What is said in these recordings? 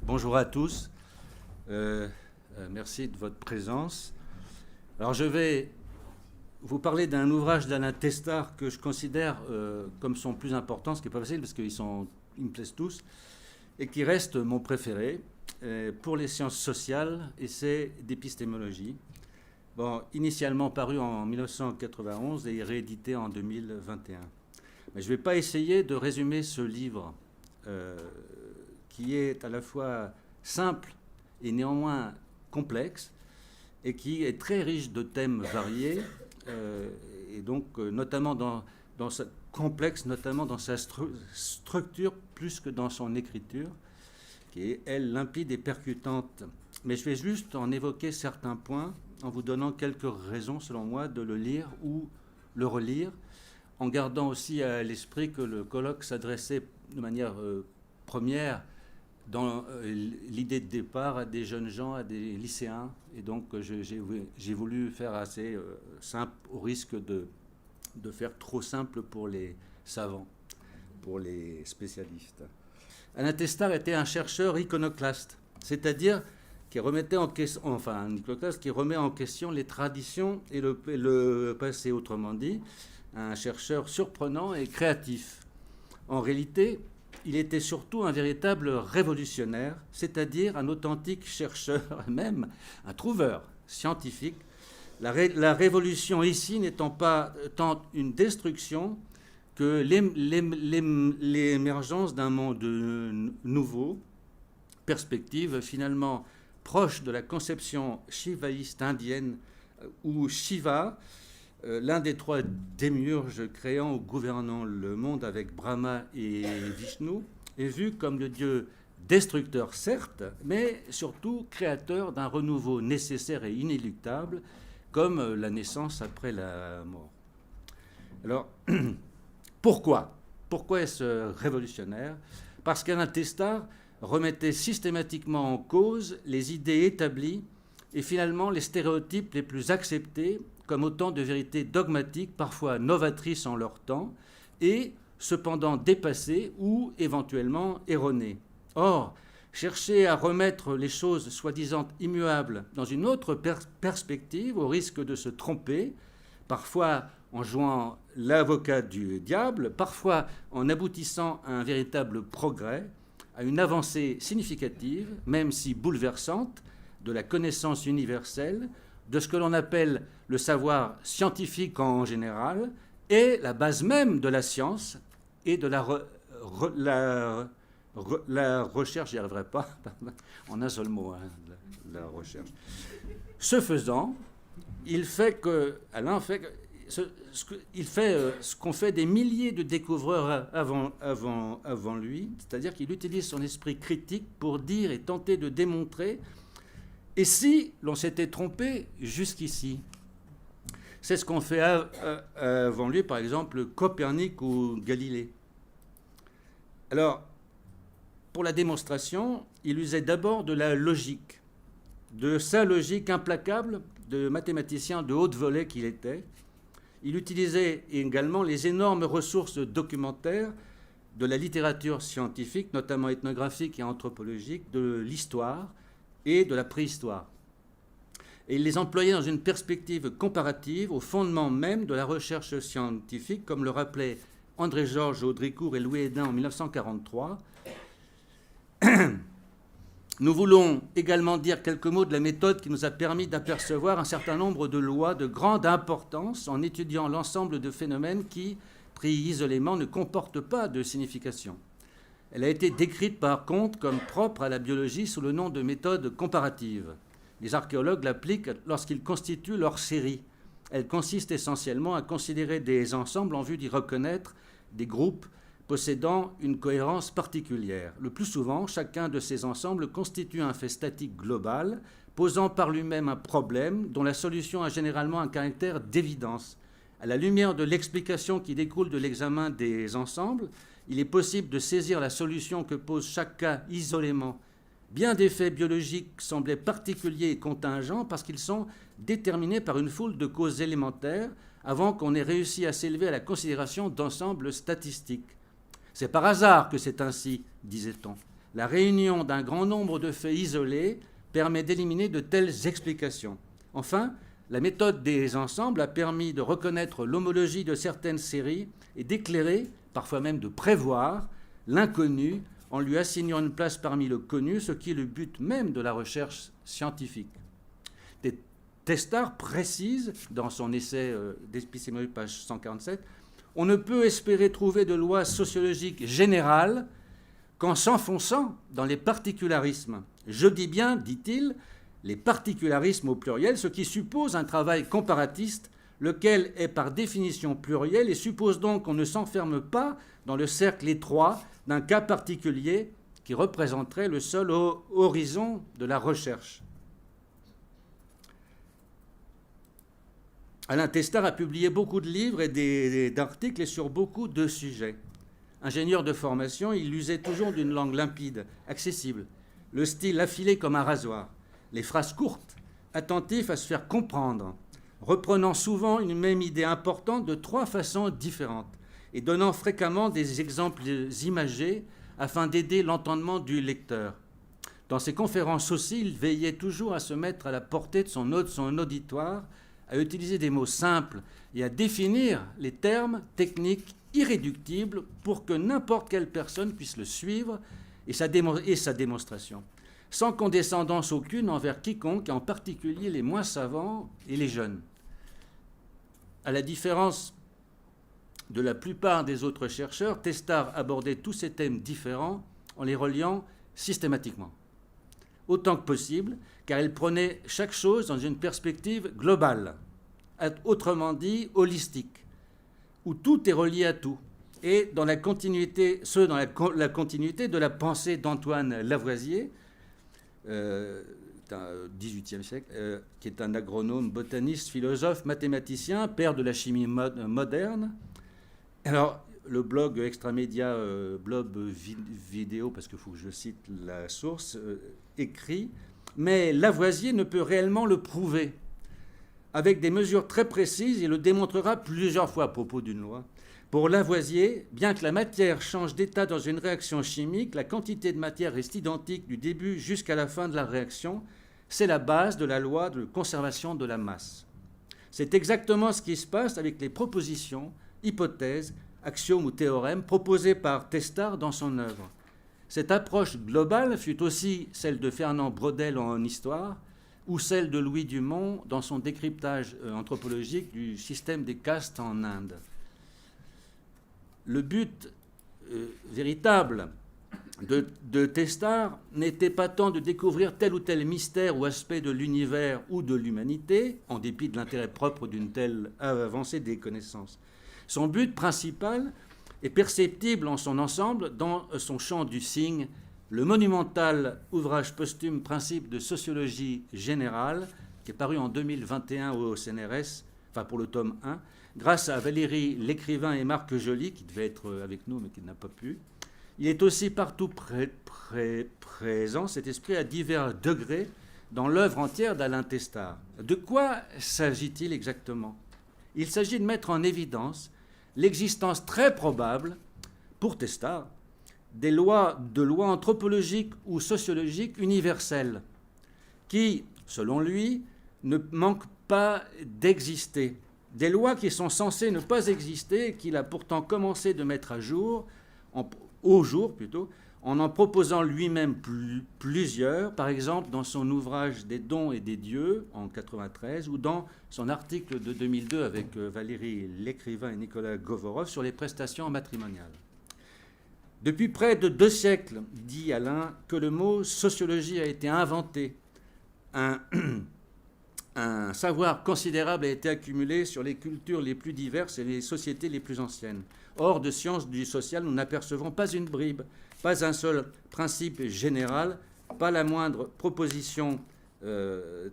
Bonjour à tous. Merci de votre présence. Alors je vais vous parler d'un ouvrage d'Alain Testard que je considère comme son plus important, ce qui n'est pas facile parce qu'ils me plaisent tous, et qui reste mon préféré pour les sciences sociales, et c'est d'épistémologie. Bon, initialement paru en 1991 et réédité en 2021. Mais je ne vais pas essayer de résumer ce livre qui est à la fois simple et néanmoins complexe et qui est très riche de thèmes variés et donc notamment dans sa complexe, notamment dans sa structure plus que dans son écriture, qui est, elle, limpide et percutante. Mais je vais juste en évoquer certains points en vous donnant quelques raisons, selon moi, de le lire ou le relire, en gardant aussi à l'esprit que le colloque s'adressait de manière première dans l'idée de départ à des jeunes gens, à des lycéens. Et donc j'ai voulu faire assez simple, au risque de faire trop simple pour les savants, pour les spécialistes. Alain Testard était un chercheur iconoclaste, c'est-à-dire qui remettait en question, enfin un iconoclaste qui remet en question les traditions et le passé, autrement dit, un chercheur surprenant et créatif. En réalité, il était surtout un véritable révolutionnaire, c'est-à-dire un authentique chercheur, même un trouveur scientifique. La révolution ici n'étant pas tant une destruction que l'émergence d'un monde nouveau, perspective finalement proche de la conception shivaïste indienne où Shiva, l'un des trois démiurges créant ou gouvernant le monde avec Brahma et Vishnu, est vu comme le dieu destructeur certes, mais surtout créateur d'un renouveau nécessaire et inéluctable, comme la naissance après la mort. Alors, pourquoi est-ce révolutionnaire? Parce qu'Alain Testard remettait systématiquement en cause les idées établies et finalement les stéréotypes les plus acceptés comme autant de vérités dogmatiques, parfois novatrices en leur temps, et cependant dépassées ou éventuellement erronées. Or, chercher à remettre les choses soi-disant immuables dans une autre perspective, au risque de se tromper, parfois en jouant l'avocat du diable, parfois en aboutissant à un véritable progrès, à une avancée significative, même si bouleversante, de la connaissance universelle, de ce que l'on appelle le savoir scientifique en général, et la base même de la science et de la recherche, j'y arriverai pas, en un seul mot, hein, la recherche. Ce faisant, Alain fait ce qu'ont fait des milliers de découvreurs avant lui, c'est-à-dire qu'il utilise son esprit critique pour dire et tenter de démontrer. Et si l'on s'était trompé jusqu'ici? C'est ce qu'ont fait avant lui, par exemple, Copernic ou Galilée. Alors, pour la démonstration, il usait d'abord de la logique, de sa logique implacable de mathématicien de haute volée qu'il était. Il utilisait également les énormes ressources documentaires de la littérature scientifique, notamment ethnographique et anthropologique, de l'histoire et de la préhistoire. Et il les employait dans une perspective comparative au fondement même de la recherche scientifique, comme le rappelaient André-Georges Audricourt et Louis Hédin en 1943. Nous voulons également dire quelques mots de la méthode qui nous a permis d'apercevoir un certain nombre de lois de grande importance en étudiant l'ensemble de phénomènes qui, pris isolément, ne comportent pas de signification. Elle a été décrite par Comte comme propre à la biologie sous le nom de méthode comparative. Les archéologues l'appliquent lorsqu'ils constituent leur série. Elle consiste essentiellement à considérer des ensembles en vue d'y reconnaître des groupes possédant une cohérence particulière. Le plus souvent, chacun de ces ensembles constitue un fait statique global, posant par lui-même un problème dont la solution a généralement un caractère d'évidence. À la lumière de l'explication qui découle de l'examen des ensembles, il est possible de saisir la solution que pose chaque cas isolément. Bien des faits biologiques semblaient particuliers et contingents parce qu'ils sont déterminés par une foule de causes élémentaires avant qu'on ait réussi à s'élever à la considération d'ensembles statistiques. C'est par hasard que c'est ainsi, disait-on. La réunion d'un grand nombre de faits isolés permet d'éliminer de telles explications. Enfin, la méthode des ensembles a permis de reconnaître l'homologie de certaines séries et d'éclairer, parfois même de prévoir, l'inconnu en lui assignant une place parmi le connu, ce qui est le but même de la recherche scientifique. Testard précise, dans son essai d'épistémologie, page 147, « On ne peut espérer trouver de lois sociologiques générales qu'en s'enfonçant dans les particularismes. Je dis bien, dit-il, les particularismes au pluriel, ce qui suppose un travail comparatiste, lequel est par définition pluriel et suppose donc qu'on ne s'enferme pas dans le cercle étroit d'un cas particulier qui représenterait le seul horizon de la recherche. » Alain Testard a publié beaucoup de livres et d'articles et sur beaucoup de sujets. Ingénieur de formation, il usait toujours d'une langue limpide, accessible, le style affilé comme un rasoir, les phrases courtes, attentif à se faire comprendre, reprenant souvent une même idée importante de 3 façons différentes et donnant fréquemment des exemples imagés afin d'aider l'entendement du lecteur. Dans ses conférences aussi, il veillait toujours à se mettre à la portée de son auditoire, à utiliser des mots simples et à définir les termes techniques irréductibles pour que n'importe quelle personne puisse le suivre et sa démonstration, sans condescendance aucune envers quiconque, et en particulier les moins savants et les jeunes. À la différence de la plupart des autres chercheurs, Testard abordait tous ces thèmes différents en les reliant systématiquement, autant que possible, car il prenait chaque chose dans une perspective globale, autrement dit holistique, où tout est relié à tout, et dans la continuité de la pensée d'Antoine Lavoisier, XVIIIe siècle, qui est un agronome, botaniste, philosophe, mathématicien, père de la chimie moderne. Alors, le blog Extramédia, blog vidéo, parce qu'il faut que je cite la source, écrit « Mais Lavoisier ne peut réellement le prouver. Avec des mesures très précises, il le démontrera plusieurs fois à propos d'une loi. Pour Lavoisier, bien que la matière change d'état dans une réaction chimique, la quantité de matière reste identique du début jusqu'à la fin de la réaction. C'est la base de la loi de conservation de la masse. C'est exactement ce qui se passe avec les propositions, hypothèses, axiomes ou théorèmes proposés par Testard dans son œuvre. Cette approche globale fut aussi celle de Fernand Braudel en histoire ou celle de Louis Dumont dans son décryptage anthropologique du système des castes en Inde. Le but véritable de Testard n'était pas tant de découvrir tel ou tel mystère ou aspect de l'univers ou de l'humanité, en dépit de l'intérêt propre d'une telle avancée des connaissances. Son but principal est perceptible en son ensemble dans son champ du signe, le monumental ouvrage posthume Principes de sociologie générale, qui est paru en 2021 au CNRS, enfin pour le tome 1, grâce à Valérie Lécrivain et Marc Joly, qui devait être avec nous mais qui n'a pas pu. Il est aussi partout présent, cet esprit, à divers degrés, dans l'œuvre entière d'Alain Testard. De quoi s'agit-il exactement ? Il s'agit de mettre en évidence l'existence très probable, pour Testard, de lois anthropologiques ou sociologiques universelles, qui, selon lui, ne manquent pas d'exister. Des lois qui sont censées ne pas exister et qu'il a pourtant commencé de mettre au jour, en proposant lui-même plusieurs, par exemple dans son ouvrage Des dons et des dieux en 1993 ou dans son article de 2002 avec Valérie Lécrivain et Nicolas Govorov sur les prestations matrimoniales. Depuis près de 2 siècles, dit Alain, que le mot sociologie a été inventé. Un savoir considérable a été accumulé sur les cultures les plus diverses et les sociétés les plus anciennes. Or, de sciences du social, nous n'apercevons pas une bribe, pas un seul principe général, pas la moindre proposition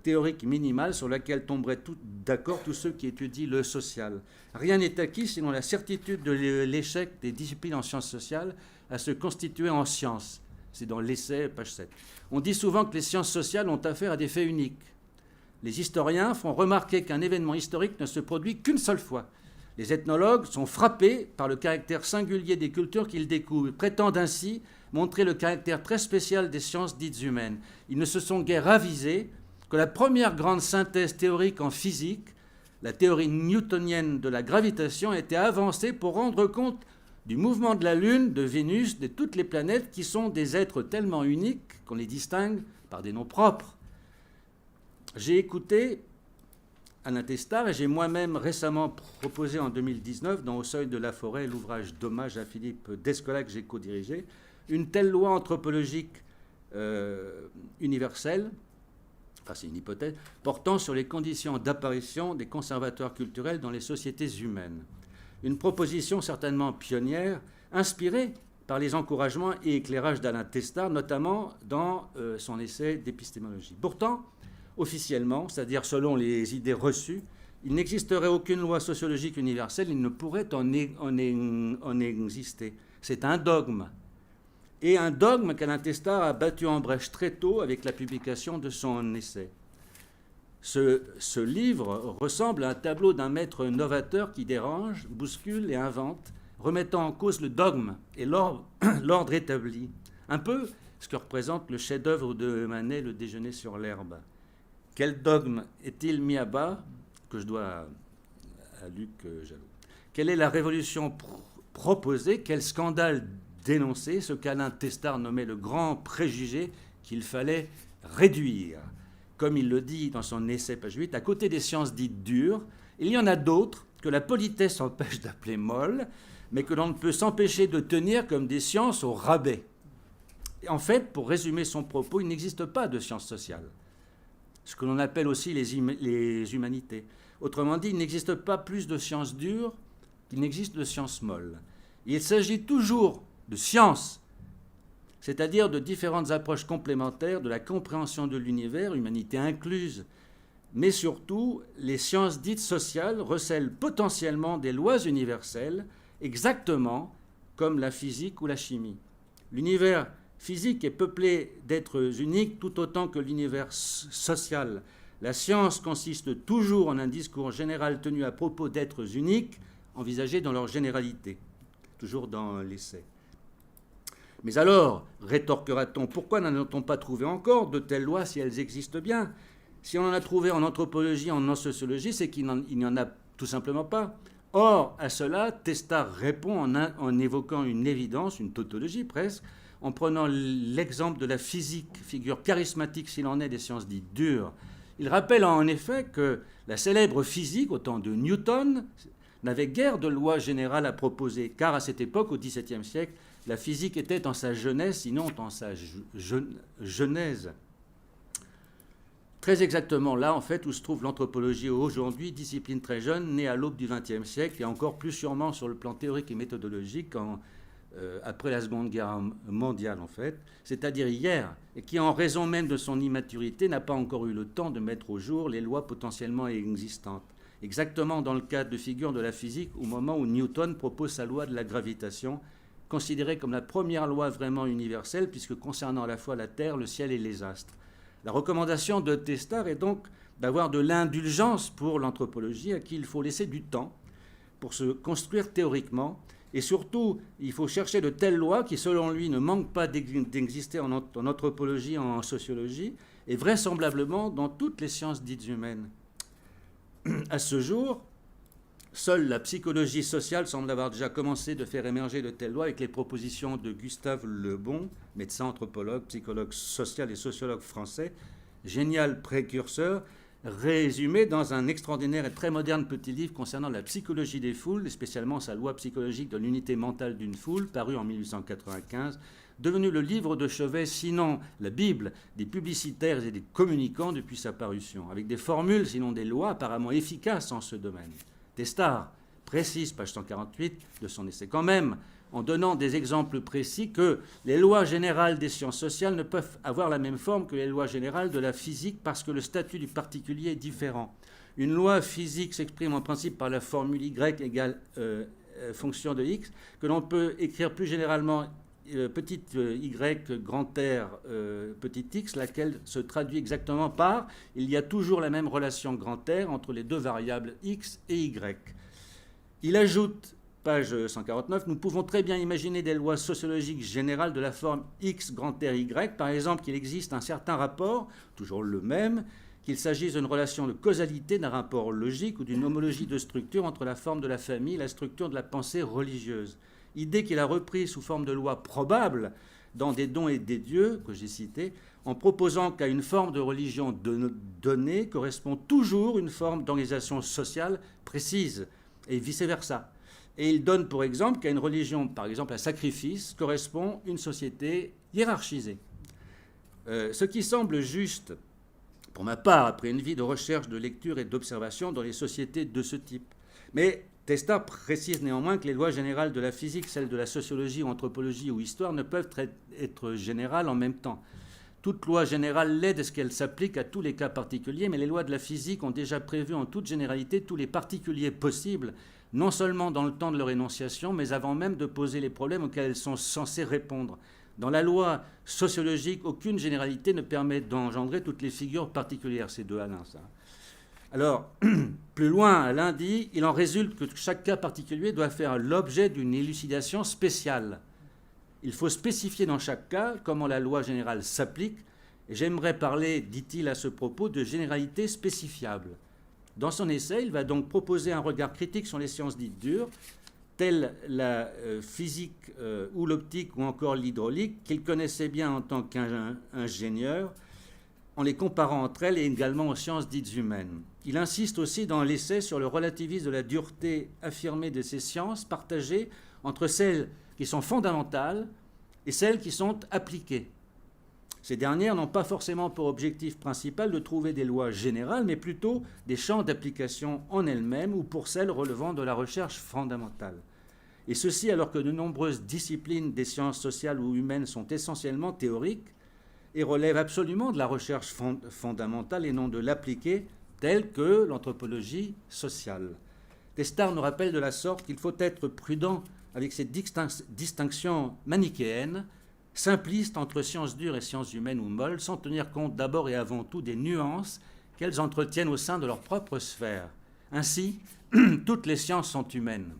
théorique minimale sur laquelle tomberaient d'accord tous ceux qui étudient le social. Rien n'est acquis sinon la certitude de l'échec des disciplines en sciences sociales à se constituer en sciences. C'est dans l'essai, page 7. On dit souvent que les sciences sociales ont affaire à des faits uniques. Les historiens font remarquer qu'un événement historique ne se produit qu'une seule fois. Les ethnologues sont frappés par le caractère singulier des cultures qu'ils découvrent, prétendent ainsi montrer le caractère très spécial des sciences dites humaines. Ils ne se sont guère avisés que la première grande synthèse théorique en physique, la théorie newtonienne de la gravitation, a été avancée pour rendre compte du mouvement de la Lune, de Vénus, de toutes les planètes qui sont des êtres tellement uniques qu'on les distingue par des noms propres. J'ai écouté Alain Testard et j'ai moi-même récemment proposé en 2019, dans Au seuil de la forêt, l'ouvrage d'hommage à Philippe Descola que j'ai co-dirigé, une telle loi anthropologique universelle, enfin c'est une hypothèse, portant sur les conditions d'apparition des conservateurs culturels dans les sociétés humaines. Une proposition certainement pionnière, inspirée par les encouragements et éclairages d'Alain Testard, notamment dans son essai d'épistémologie. Pourtant, officiellement, c'est-à-dire selon les idées reçues, il n'existerait aucune loi sociologique universelle, il ne pourrait en exister. C'est un dogme. Et un dogme qu'Alain Testard a battu en brèche très tôt avec la publication de son essai. Ce livre ressemble à un tableau d'un maître novateur qui dérange, bouscule et invente, remettant en cause le dogme et l'ordre établi. Un peu ce que représente le chef-d'œuvre de Manet, Le déjeuner sur l'herbe. Quel dogme est-il mis à bas, que je dois à Luc Jallot? Quelle est la révolution proposée? Quel scandale dénoncé? Ce qu'Alain Testard nommait le grand préjugé qu'il fallait réduire. Comme il le dit dans son essai page 8, à côté des sciences dites dures, il y en a d'autres que la politesse empêche d'appeler molles, mais que l'on ne peut s'empêcher de tenir comme des sciences au rabais. Et en fait, pour résumer son propos, il n'existe pas de sciences sociales, ce que l'on appelle aussi les humanités. Autrement dit, il n'existe pas plus de sciences dures qu'il n'existe de sciences molles. Il s'agit toujours de sciences, c'est-à-dire de différentes approches complémentaires de la compréhension de l'univers, humanité incluse, mais surtout, les sciences dites sociales recèlent potentiellement des lois universelles, exactement comme la physique ou la chimie. L'univers physique est peuplé d'êtres uniques tout autant que l'univers social. La science consiste toujours en un discours général tenu à propos d'êtres uniques, envisagés dans leur généralité, toujours dans l'essai. Mais alors, rétorquera-t-on, pourquoi n'en a-t-on pas trouvé encore de telles lois si elles existent bien? Si on en a trouvé en anthropologie, en sociologie, c'est qu'il n'y en a tout simplement pas. Or, à cela, Testard répond en évoquant une évidence, une tautologie presque, en prenant l'exemple de la physique, figure charismatique s'il en est des sciences dites dures. Il rappelle en effet que la célèbre physique, au temps de Newton, n'avait guère de loi générale à proposer, car à cette époque, au XVIIe siècle, la physique était en sa jeunesse, sinon en sa genèse. Très exactement là, en fait, où se trouve l'anthropologie aujourd'hui, discipline très jeune, née à l'aube du XXe siècle, et encore plus sûrement sur le plan théorique et méthodologique après la Seconde Guerre mondiale, en fait, c'est-à-dire hier, et qui, en raison même de son immaturité, n'a pas encore eu le temps de mettre au jour les lois potentiellement existantes. Exactement dans le cas de figure de la physique, au moment où Newton propose sa loi de la gravitation, considérée comme la première loi vraiment universelle, puisque concernant à la fois la Terre, le ciel et les astres. La recommandation de Testard est donc d'avoir de l'indulgence pour l'anthropologie, à qui il faut laisser du temps pour se construire théoriquement. Et surtout, il faut chercher de telles lois qui, selon lui, ne manquent pas d'exister en anthropologie, en sociologie, et vraisemblablement dans toutes les sciences dites humaines. À ce jour, seule la psychologie sociale semble avoir déjà commencé de faire émerger de telles lois avec les propositions de Gustave Le Bon, médecin anthropologue, psychologue social et sociologue français, génial précurseur, résumé dans un extraordinaire et très moderne petit livre concernant la psychologie des foules, et spécialement sa loi psychologique de l'unité mentale d'une foule, paru en 1895, devenu le livre de chevet, sinon la Bible, des publicitaires et des communicants depuis sa parution, avec des formules, sinon des lois apparemment efficaces en ce domaine. Testard précise, page 148 de son essai quand même, en donnant des exemples précis, que les lois générales des sciences sociales ne peuvent avoir la même forme que les lois générales de la physique parce que le statut du particulier est différent. Une loi physique s'exprime en principe par la formule y égale fonction de x, que l'on peut écrire plus généralement petite y, grand R, petit x, laquelle se traduit exactement par il y a toujours la même relation grand R entre les deux variables x et y. Il ajoute, page 149, nous pouvons très bien imaginer des lois sociologiques générales de la forme X grand R Y, par exemple qu'il existe un certain rapport, toujours le même, qu'il s'agisse d'une relation de causalité, d'un rapport logique ou d'une homologie de structure entre la forme de la famille et la structure de la pensée religieuse. Idée qu'il a reprise sous forme de loi probable dans des dons et des dieux, que j'ai cités, en proposant qu'à une forme de religion donnée correspond toujours une forme d'organisation sociale précise, et vice-versa. Et il donne pour exemple qu'à une religion, par exemple à sacrifice, correspond une société hiérarchisée. Ce qui semble juste, pour ma part, après une vie de recherche, de lecture et d'observation dans les sociétés de ce type. Mais Testard précise néanmoins que les lois générales de la physique, celles de la sociologie, ou anthropologie ou histoire, ne peuvent être générales en même temps. Toute loi générale l'est de ce qu'elle s'applique à tous les cas particuliers, mais les lois de la physique ont déjà prévu en toute généralité tous les particuliers possibles, non seulement dans le temps de leur énonciation, mais avant même de poser les problèmes auxquels elles sont censées répondre. Dans la loi sociologique, aucune généralité ne permet d'engendrer toutes les figures particulières. C'est de Alain, ça. Alors, plus loin, Alain dit, il en résulte que chaque cas particulier doit faire l'objet d'une élucidation spéciale. Il faut spécifier dans chaque cas comment la loi générale s'applique, et j'aimerais parler, dit-il à ce propos, de généralité spécifiable. Dans son essai, il va donc proposer un regard critique sur les sciences dites dures, telles la physique ou l'optique ou encore l'hydraulique, qu'il connaissait bien en tant qu'ingénieur, en les comparant entre elles et également aux sciences dites humaines. Il insiste aussi dans l'essai sur le relativisme de la dureté affirmée de ces sciences partagées entre celles qui sont fondamentales et celles qui sont appliquées. Ces dernières n'ont pas forcément pour objectif principal de trouver des lois générales, mais plutôt des champs d'application en elles-mêmes ou pour celles relevant de la recherche fondamentale. Et ceci alors que de nombreuses disciplines des sciences sociales ou humaines sont essentiellement théoriques et relèvent absolument de la recherche fondamentale et non de l'appliquée, telle que l'anthropologie sociale. Testard nous rappelle de la sorte qu'il faut être prudent avec ces distinctions manichéennes, simplistes entre sciences dures et sciences humaines ou molles, sans tenir compte d'abord et avant tout des nuances qu'elles entretiennent au sein de leur propre sphère. Ainsi, toutes les sciences sont humaines.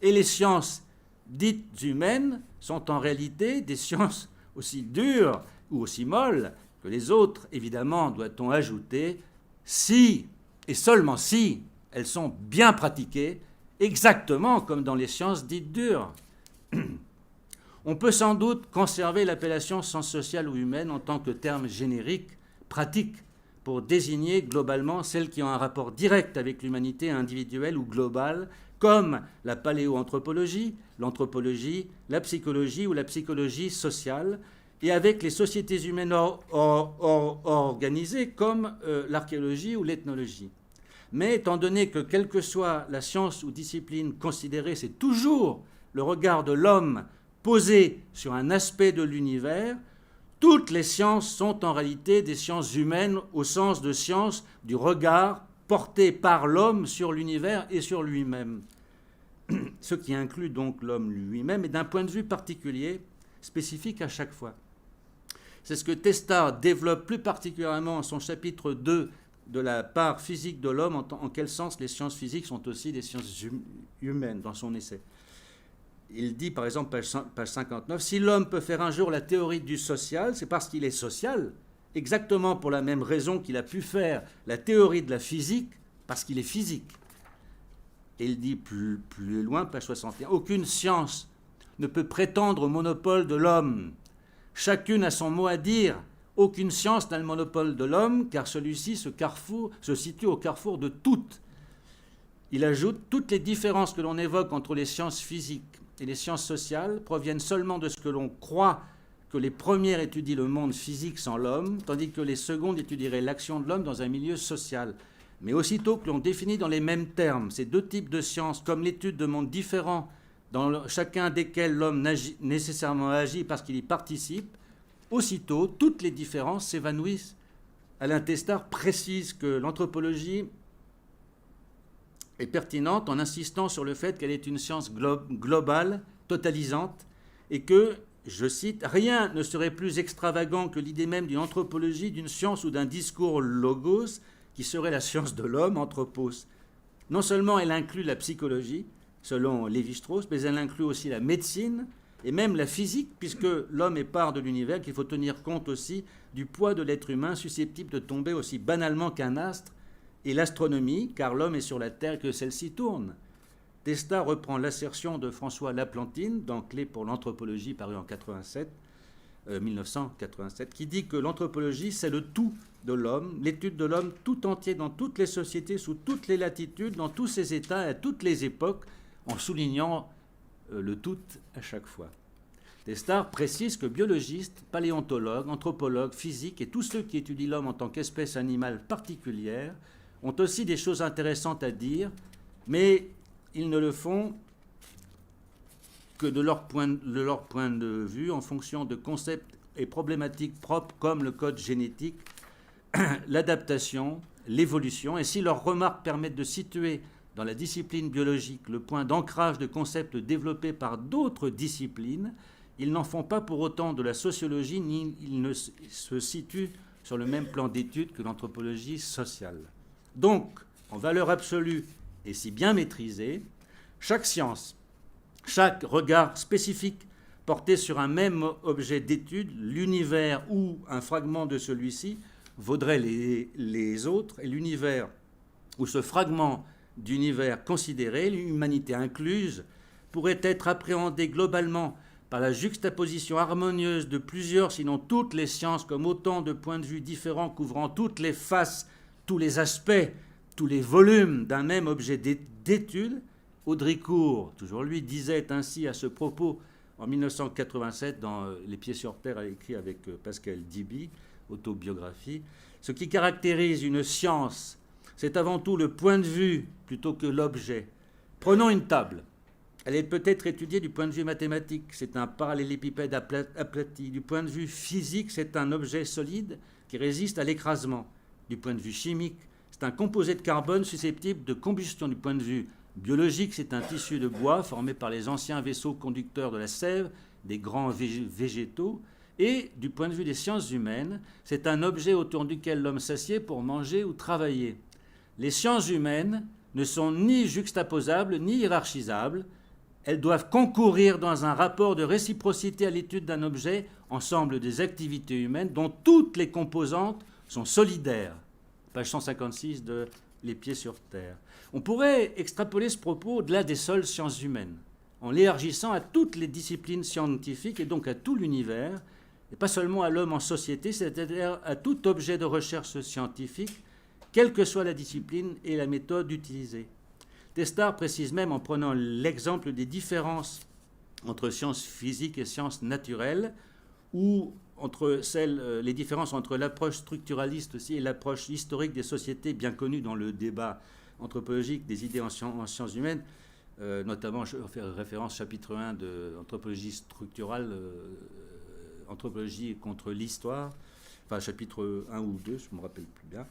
Et les sciences dites humaines sont en réalité des sciences aussi dures ou aussi molles que les autres, évidemment, doit-on ajouter, si, et seulement si, elles sont bien pratiquées, exactement comme dans les sciences dites dures. On peut sans doute conserver l'appellation science sociale ou humaine en tant que terme générique, pratique, pour désigner globalement celles qui ont un rapport direct avec l'humanité individuelle ou globale, comme la paléoanthropologie, l'anthropologie, la psychologie ou la psychologie sociale, et avec les sociétés humaines organisées comme l'archéologie ou l'ethnologie. Mais étant donné que quelle que soit la science ou discipline considérée, c'est toujours le regard de l'homme posé sur un aspect de l'univers, toutes les sciences sont en réalité des sciences humaines au sens de sciences du regard porté par l'homme sur l'univers et sur lui-même. Ce qui inclut donc l'homme lui-même et d'un point de vue particulier, spécifique à chaque fois. C'est ce que Testard développe plus particulièrement en son chapitre 2 de la part physique de l'homme, en quel sens les sciences physiques sont aussi des sciences humaines dans son essai. Il dit par exemple, page 59, si l'homme peut faire un jour la théorie du social, c'est parce qu'il est social, exactement pour la même raison qu'il a pu faire la théorie de la physique, parce qu'il est physique. Et il dit plus loin, page 61, aucune science ne peut prétendre au monopole de l'homme. Chacune a son mot à dire. Aucune science n'a le monopole de l'homme, car celui-ci se situe au carrefour de toutes. Il ajoute, toutes les différences que l'on évoque entre les sciences physiques et les sciences sociales proviennent seulement de ce que l'on croit que les premières étudient le monde physique sans l'homme, tandis que les secondes étudieraient l'action de l'homme dans un milieu social. Mais aussitôt que l'on définit dans les mêmes termes ces deux types de sciences comme l'étude de mondes différents, dans chacun desquels l'homme nécessairement agit parce qu'il y participe, aussitôt toutes les différences s'évanouissent. Alain Testard précise que l'anthropologie est pertinente en insistant sur le fait qu'elle est une science globale, totalisante, et que, je cite, « rien ne serait plus extravagant que l'idée même d'une anthropologie, d'une science ou d'un discours logos, qui serait la science de l'homme, anthropos. » Non seulement elle inclut la psychologie, selon Lévi-Strauss, mais elle inclut aussi la médecine et même la physique, puisque l'homme est part de l'univers, qu'il faut tenir compte aussi du poids de l'être humain susceptible de tomber aussi banalement qu'un astre, et l'astronomie, car l'homme est sur la Terre et que celle-ci tourne. Testa reprend l'assertion de François Laplantine, dans Clé pour l'anthropologie, paru en 1987, qui dit que l'anthropologie, c'est le tout de l'homme, l'étude de l'homme tout entier dans toutes les sociétés, sous toutes les latitudes, dans tous ses états, à toutes les époques, en soulignant le tout à chaque fois. Testa précise que biologistes, paléontologues, anthropologues, physiques et tous ceux qui étudient l'homme en tant qu'espèce animale particulière ont aussi des choses intéressantes à dire, mais ils ne le font que de leur point de vue en fonction de concepts et problématiques propres comme le code génétique, l'adaptation, l'évolution. Et si leurs remarques permettent de situer dans la discipline biologique le point d'ancrage de concepts développés par d'autres disciplines, ils n'en font pas pour autant de la sociologie, ni ils ne se situent sur le même plan d'étude que l'anthropologie sociale. Donc, en valeur absolue et si bien maîtrisée, chaque science, chaque regard spécifique porté sur un même objet d'étude, l'univers ou un fragment de celui-ci, vaudrait les autres, et l'univers ou ce fragment d'univers considéré, l'humanité incluse, pourrait être appréhendé globalement par la juxtaposition harmonieuse de plusieurs, sinon toutes les sciences, comme autant de points de vue différents couvrant toutes les faces, tous les aspects, tous les volumes d'un même objet d'étude. Audricourt, toujours lui, disait ainsi à ce propos en 1987 dans Les Pieds sur Terre, écrit avec Pascal Diby, autobiographie. Ce qui caractérise une science, c'est avant tout le point de vue plutôt que l'objet. Prenons une table. Elle peut être étudiée du point de vue mathématique. C'est un parallélépipède aplati. Du point de vue physique, c'est un objet solide qui résiste à l'écrasement. Du point de vue chimique, c'est un composé de carbone susceptible de combustion. Du point de vue biologique, c'est un tissu de bois formé par les anciens vaisseaux conducteurs de la sève, des grands végétaux. Et du point de vue des sciences humaines, c'est un objet autour duquel l'homme s'assied pour manger ou travailler. Les sciences humaines ne sont ni juxtaposables ni hiérarchisables. Elles doivent concourir dans un rapport de réciprocité à l'étude d'un objet, ensemble des activités humaines dont toutes les composantes sont solidaires. Page 156 de Les Pieds sur Terre. On pourrait extrapoler ce propos au-delà des seules sciences humaines, en l'élargissant à toutes les disciplines scientifiques et donc à tout l'univers, et pas seulement à l'homme en société, c'est-à-dire à tout objet de recherche scientifique, quelle que soit la discipline et la méthode utilisée. Testa précise même, en prenant l'exemple des différences entre sciences physiques et sciences naturelles, ou entre les différences entre l'approche structuraliste aussi et l'approche historique des sociétés bien connues dans le débat anthropologique des idées en sciences humaines, notamment, je vais faire référence au chapitre 1 de Anthropologie structurale, Anthropologie contre l'histoire, enfin chapitre 1 ou 2, je ne me rappelle plus bien,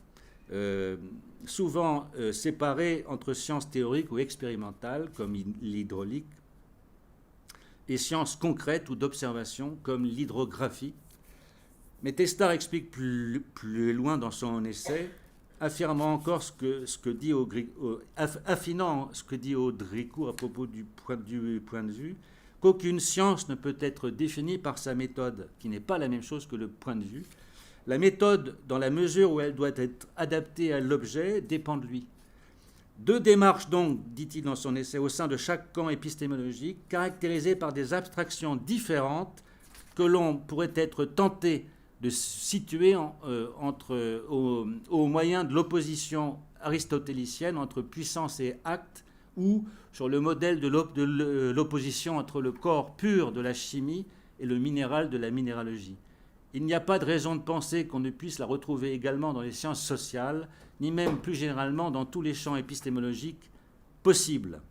souvent séparés entre sciences théoriques ou expérimentales, comme l'hydraulique, et sciences concrètes ou d'observation, comme l'hydrographie. Mais Testa explique plus loin dans son essai, affirmant encore affinant ce que dit Audricourt à propos du point de vue, qu'aucune science ne peut être définie par sa méthode, qui n'est pas la même chose que le point de vue. La méthode, dans la mesure où elle doit être adaptée à l'objet, dépend de lui. Deux démarches donc, dit-il dans son essai, au sein de chaque camp épistémologique, caractérisées par des abstractions différentes que l'on pourrait être tenté de situer au moyen de l'opposition aristotélicienne entre puissance et acte, ou sur le modèle de l'opposition entre le corps pur de la chimie et le minéral de la minéralogie. Il n'y a pas de raison de penser qu'on ne puisse la retrouver également dans les sciences sociales, ni même plus généralement dans tous les champs épistémologiques possibles.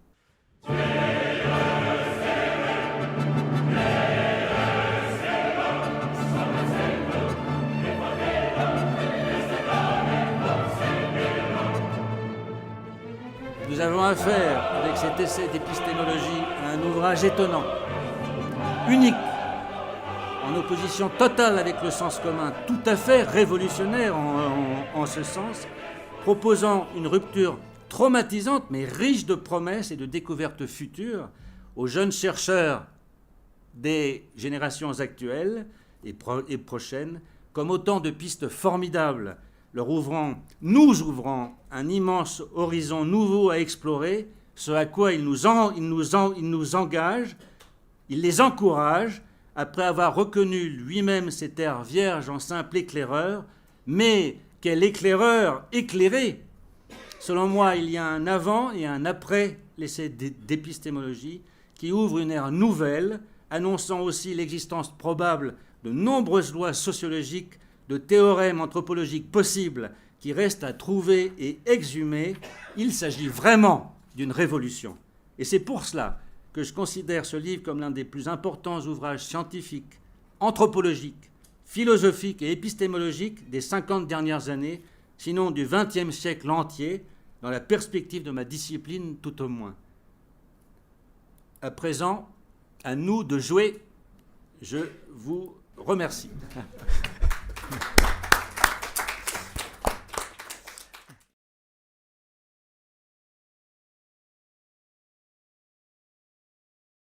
Nous avons affaire, avec cet essai d'épistémologie, à un ouvrage étonnant, unique, en opposition totale avec le sens commun, tout à fait révolutionnaire en ce sens, proposant une rupture traumatisante, mais riche de promesses et de découvertes futures aux jeunes chercheurs des générations actuelles et prochaines, comme autant de pistes formidables, nous ouvrant un immense horizon nouveau à explorer, ce à quoi il nous engage, il les encourage, après avoir reconnu lui-même ces terres vierges en simple éclaireur, mais quel éclaireur éclairé! Selon moi, il y a un avant et un après l'essai d'épistémologie qui ouvre une ère nouvelle, annonçant aussi l'existence probable de nombreuses lois sociologiques, de théorèmes anthropologiques possibles qui restent à trouver et exhumer. Il s'agit vraiment d'une révolution. Et c'est pour cela que je considère ce livre comme l'un des plus importants ouvrages scientifiques, anthropologiques, philosophiques et épistémologiques des 50 dernières années, sinon du XXe siècle entier, dans la perspective de ma discipline tout au moins. À présent, à nous de jouer. Je vous remercie.